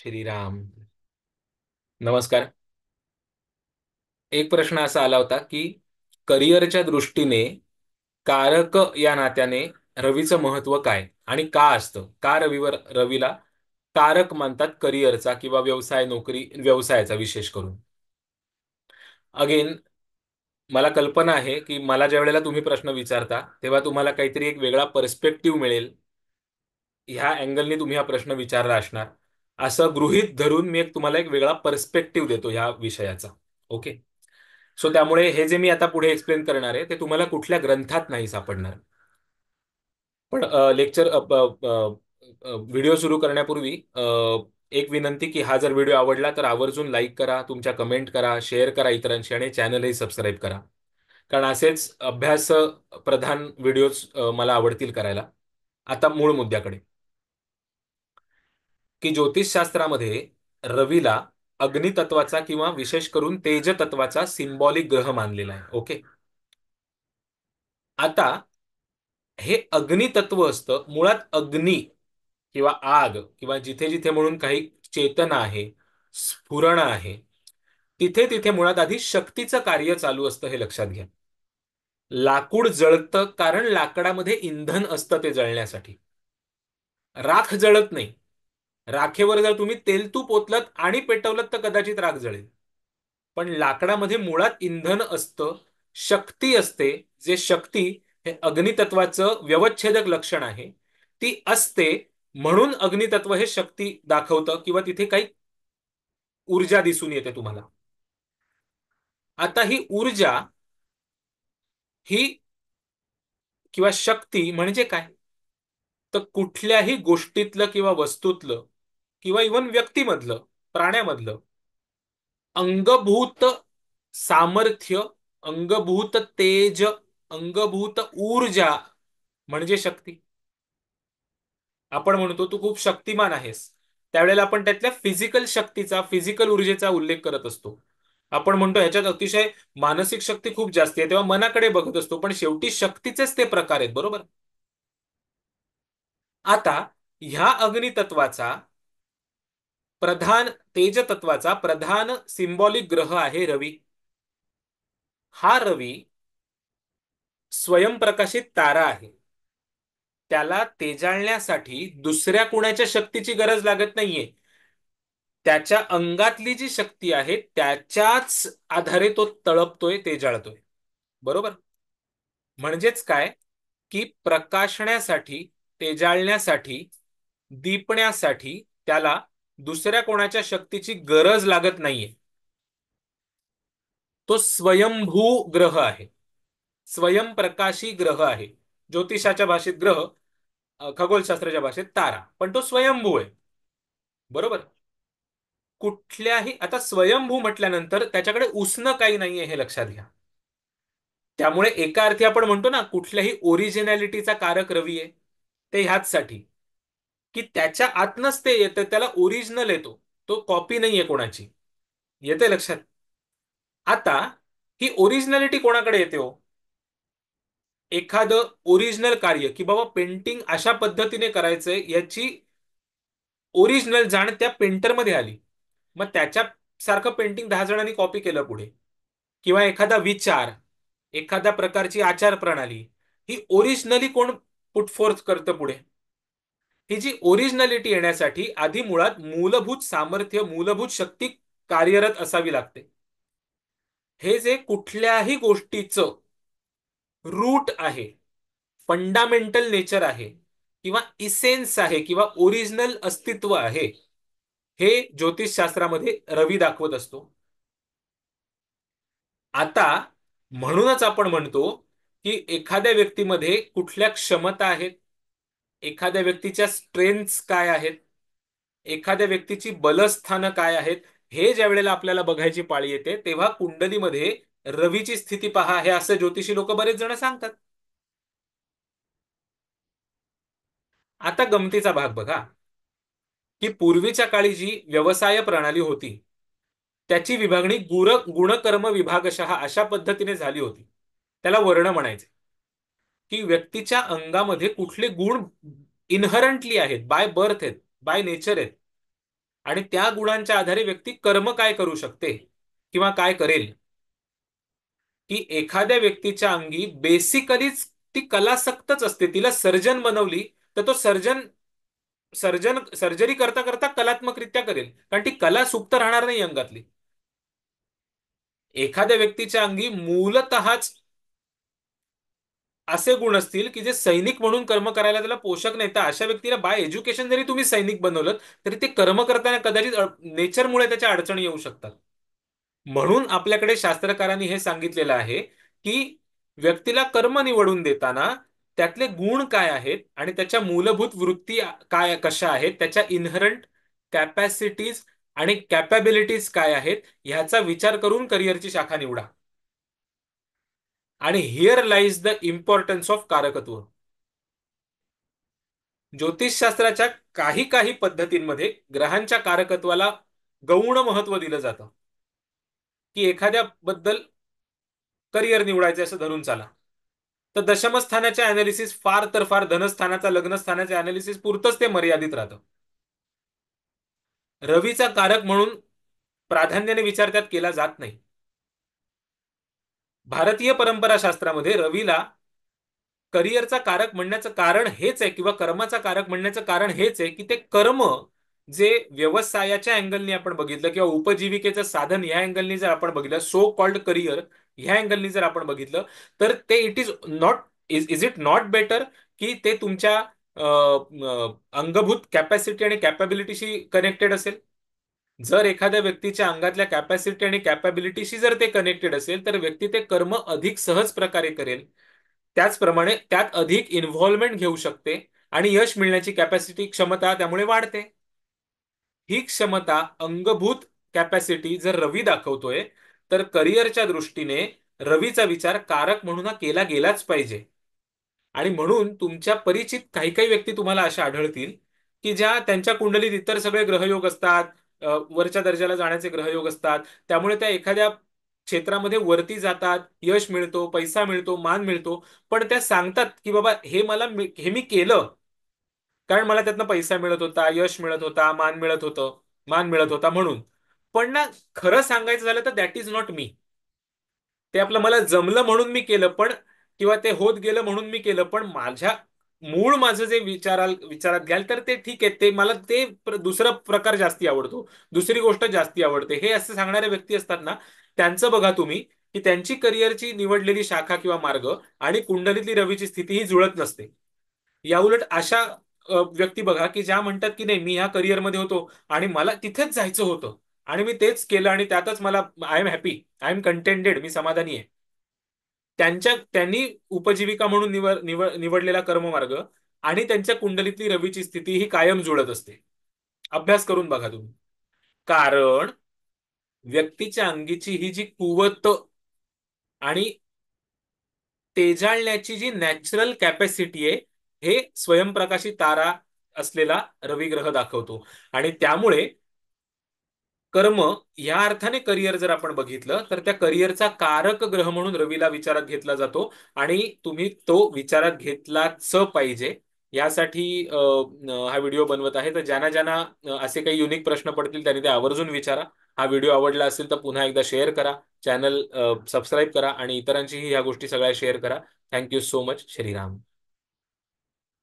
श्रीराम. नमस्कार. एक प्रश्न असा आला होता की करिअरच्या दृष्टीने कारक या नात्याने रवीचं महत्व काय आणि का असतं, का रवीला कारक मानतात करिअरचा किंवा व्यवसाय नोकरी व्यवसायाचा विशेष करून. अगेन, मला कल्पना आहे की मला ज्या वेळेला तुम्ही प्रश्न विचारता तेव्हा तुम्हाला काहीतरी एक वेगळा पर्स्पेक्टिव्ह मिळेल. ह्या अँगलने तुम्ही हा प्रश्न विचारला असणार असं गृहीत धरून मी तुम्हाला एक वेगळा पर्स्पेक्टिव्ह देतो ह्या विषयाचा. ओके. सो त्यामुळे हे जे मी आता पुढे एक्सप्लेन करणार आहे ते तुम्हाला कुठल्या ग्रंथात नाही सापडणार. पण लेक्चर व्हिडिओ सुरू करण्यापूर्वी एक विनंती की हा जर व्हिडिओ आवडला तर आवर्जून लाईक करा, तुमच्या कमेंट करा, शेअर करा इतरांशी आणि चॅनलही सबस्क्राईब करा. कारण असेच अभ्यास प्रधान व्हिडिओज मला आवडतील करायला. आता मूळ मुद्द्याकडे, की ज्योतिषशास्त्रामध्ये रवीला अग्नितत्वाचा किंवा विशेष करून तेज तत्वाचा सिंबॉलिक ग्रह मानलेला आहे. ओके. आता हे अग्नितत्व असतं मुळात. अग्नी किंवा आग किंवा जिथे जिथे म्हणून काही चेतना आहे, स्फुरण आहे, तिथे तिथे मुळात आधी शक्तीचं कार्य चालू असतं हे लक्षात घ्या. लाकूड जळतं कारण लाकडामध्ये इंधन असतं ते जळण्यासाठी. राख जळत नाही. राखेवर जर तुम्ही तेल तूप ओतलत आणि पेटवलत तर कदाचित राख जळेल. पण लाकडामध्ये मुळात इंधन असतं, शक्ती असते. जे शक्ती हे अग्नितत्वाचं व्यवच्छेदक लक्षण आहे. ती असते म्हणून अग्नितत्व हे शक्ती दाखवतं किंवा तिथे काही ऊर्जा दिसून येते तुम्हाला. आता ही ऊर्जा ही किंवा शक्ती म्हणजे काय? तर कुठल्याही गोष्टीतलं किंवा वस्तूतलं किंवा इव्हन व्यक्तीमधलं, प्राण्यामधलं अंगभूत सामर्थ्य, अंगभूत तेज, अंगभूत ऊर्जा म्हणजे शक्ती. आपण म्हणतो तू खूप शक्तिमान आहेस, त्यावेळेला आपण त्यातल्या फिजिकल शक्तीचा, फिजिकल ऊर्जेचा उल्लेख करत असतो. आपण म्हणतो ह्याच्यात अतिशय मानसिक शक्ती खूप जास्त आहे, तेव्हा मनाकडे बघत असतो. पण शेवटी शक्तीचेच ते प्रकार आहेत, बरोबर. आता ह्या अग्नितत्वाचा प्रधान, तेज तत्वाचा प्रधान सिंबॉलिक ग्रह आहे रवी. हा रवी स्वयंप्रकाशित तारा आहे. त्याला तेजाळण्यासाठी दुसऱ्या कुणाच्या शक्तीची गरज लागत नाहीये. त्याच्या अंगातली जी शक्ती आहे त्याच्याच आधारे तो तळपतोय, तेजाळतोय, बरोबर. म्हणजेच काय, की प्रकाशण्यासाठी, तेजाळण्यासाठी, दीपण्यासाठी त्याला दुसऱ्या कोणाच्या शक्तीची गरज लागत नाहीये. तो स्वयंभू ग्रह आहे, स्वयंप्रकाशी ग्रह आहे. ज्योतिषाच्या भाषेत ग्रह, खगोलशास्त्राच्या भाषेत तारा, पण तो स्वयंभू आहे, बरोबर. कुठल्याही, आता स्वयंभू म्हटल्यानंतर त्याच्याकडे उसणं काही नाहीये हे लक्षात घ्या. त्यामुळे एका अर्थी आपण म्हणतो ना कुठल्याही ओरिजिनॅलिटीचा कारक रवी आहे, ते ह्याचसाठी की त्याच्या आतनच ते येतं, त्याला ओरिजिनल येतो, तो कॉपी नाहीये कोणाची. येते लक्षात. आता ही ओरिजिनॅलिटी कोणाकडे येते हो? एखादं ओरिजिनल कार्य की बाबा पेंटिंग अशा पद्धतीने करायचंय याची ओरिजिनल जाण त्या पेंटरमध्ये आली. मग त्याच्या सारखं पेंटिंग 10 जणांनी कॉपी केलं पुढे, किंवा एखादा विचार, एखाद्या प्रकारची आचार प्रणाली, ही ओरिजिनली कोण पुटफोर्थ करतं पुढे? ही जी ओरिजिनॅलिटी येण्यासाठी आधी मुळात मूलभूत सामर्थ्य, मूलभूत शक्ती कार्यरत असावी लागते. हे जे कुठल्याही गोष्टीचं रूट आहे, फंडामेंटल नेचर आहे किंवा इसेन्स आहे किंवा ओरिजिनल अस्तित्व आहे, हे ज्योतिषशास्त्रामध्ये रवी दाखवत असतो. आता म्हणूनच आपण म्हणतो की एखाद्या व्यक्तीमध्ये कुठल्या क्षमता आहेत, एखाद्या व्यक्तीच्या स्ट्रेंथ्स काय आहेत, एखाद्या व्यक्तीची बलस्थानं काय आहेत, हे ज्या वेळेला आपल्याला बघायची पाळी येते तेव्हा कुंडलीमध्ये रवीची स्थिती पहा हे असं ज्योतिषी लोक बरेच जण सांगतात. आता गमतीचा भाग बघा, की पूर्वीच्या काळी जी व्यवसाय प्रणाली होती त्याची विभागणी गुणकर्म विभागशः अशा पद्धतीने झाली होती. त्याला वर्ण म्हणायचे, की व्यक्तीच्या अंगामध्ये कुठले गुण इनहरंटली आहेत, बाय बर्थ आहेत, बाय नेचर आहेत, आणि त्या गुणांच्या आधारे व्यक्ती कर्म काय करू शकते किंवा काय करेल. की एखाद्या व्यक्तीच्या अंगी बेसिकलीच ती कलासक्तच असते. तिला सर्जन बनवली तर तो सर्जन सर्जन सर्जरी करता करता कलात्मकरित्या करेल, कारण ती कला सुप्त राहणार नाही अंगातली. एखाद्या व्यक्तीच्या अंगी मूलतःच असे गुण असतील की जे सैनिक म्हणून कर्म करायला त्याला पोषक नाही, तर अशा व्यक्तीला बाय एज्युकेशन जरी तुम्ही सैनिक बनवलं तरी ते कर्म करताना कदाचित नेचरमुळे त्याच्या अडचणी येऊ शकतात. म्हणून आपल्याकडे शास्त्रकारांनी हे सांगितलेलं आहे की व्यक्तीला कर्म निवडून देताना त्यातले गुण काय आहेत आणि त्याच्या मूलभूत वृत्ती काय कशा आहेत, त्याच्या इन्हरंट कॅपॅसिटीज आणि कॅपॅबिलिटीज काय आहेत ह्याचा विचार करून करिअरची शाखा निवडा. आणि here lies the importance of कारकत्व. ज्योतिषशास्त्राच्या काही काही पद्धतींमध्ये ग्रहांच्या कारकत्वाला गौण महत्व दिलं जातं. की एखाद्याबद्दल करिअर निवडायचं असं धरून चाला, तर दशमस्थानाच्या अनालिसिस फार तर फार धनस्थानाचा लग्नस्थानाच्या अनालिसिस पुरतच ते मर्यादित राहतं. रवीचा कारक म्हणून प्राधान्याने विचार त्यात केला जात नाही. भारतीय परंपराशास्त्रामध्ये रवीला करिअरचा कारक म्हणण्याचं कारण हेच आहे किंवा कर्माचा कारक म्हणण्याचं कारण हेच आहे की ते कर्म जे व्यवसायाच्या अँगलनी आपण बघितलं किंवा उपजीविकेचं साधन ह्या अँगलनी जर आपण बघितलं, सो कॉल्ड करिअर ह्या अँगलनी जर आपण बघितलं, तर ते it is not is it not better की ते तुमच्या अंगभूत कॅपॅसिटी आणि कॅपॅबिलिटीशी कनेक्टेड असेल. जर एखाद्या व्यक्तीच्या अंगातल्या कॅपॅसिटी आणि कॅपॅबिलिटीशी जर ते कनेक्टेड असेल तर व्यक्ती ते कर्म अधिक सहज प्रकारे करेल. त्याचप्रमाणे त्यात अधिक इन्व्हॉल्वमेंट घेऊ शकते आणि यश मिळण्याची कॅपॅसिटी क्षमता त्यामुळे वाढते. ही क्षमता अंगभूत कॅपॅसिटी जर रवी दाखवतोय तर करिअरच्या दृष्टीने रवीचा विचार कारक म्हणून हा केला गेलाच पाहिजे. आणि म्हणून तुमच्या परिचित काही काही व्यक्ती तुम्हाला अशा आढळतील की ज्या त्यांच्या कुंडलीत इतर सगळे ग्रहयोग असतात, वरच्या दर्जाला जाण्याचे ग्रहयोग असतात, त्यामुळे त्या एखाद्या क्षेत्रामध्ये वरती जातात, यश मिळतो, पैसा मिळतो, मान मिळतो. पण त्या सांगतात की बाबा हे मी केलं कारण मला त्यातनं पैसा मिळत होता, यश मिळत होता, मान मिळत होता म्हणून. पण ना, खरं सांगायचं झालं तर दॅट इज नॉट मी. ते आपलं मला जमलं म्हणून मी केलं पण, किंवा ते होत गेलं म्हणून मी केलं पण, माझं जे विचारात घ्याल तर ते ठीक आहे, ते मला ते दुसरा प्रकार जास्ती आवडतो, दुसरी गोष्ट जास्ती आवडते, हे असं सांगणारे व्यक्ती असतात ना, त्यांचं बघा तुम्ही की त्यांची करिअरची निवडलेली शाखा किंवा मार्ग आणि कुंडलीतली रवीची स्थिती ही जुळत नसते. याउलट अशा व्यक्ती बघा की ज्या म्हणतात की नाही, मी ह्या करिअरमध्ये होतो आणि मला तिथेच जायचं होतं आणि मी तेच केलं आणि त्यातच मला I am happy, I am contented, मी समाधानी आहे. त्यांनी उपजीविका म्हणून निवडलेला कर्ममार्ग आणि त्यांच्या कुंडलीतली रवीची स्थिती ही कायम जुळत असते. अभ्यास करून बघा तुम्ही. कारण व्यक्तीच्या अंगीची ही जी कुवत आणि तेजाळण्याची जी नॅचरल कॅपॅसिटी आहे, हे स्वयंप्रकाशी तारा असलेला रवी ग्रह दाखवतो. आणि त्यामुळे कर्म या अर्थाने करिअर जर आपण बघितलं तर त्या करिअरचा कारक ग्रह म्हणून रवीला विचारात घेतला जातो. आणि तुम्ही तो विचारात घेतलाच पाहिजे. यासाठी हा व्हिडिओ बनवत आहे. तर ज्यांना ज्यांना असे काही युनिक प्रश्न पडतील त्यांनी ते आवर्जून विचारा. हा व्हिडिओ आवडला असेल तर पुन्हा एकदा शेअर करा, चॅनल सबस्क्राईब करा आणि इतरांशीही ह्या गोष्टी सगळ्या शेअर करा. Thank you so much. श्रीराम.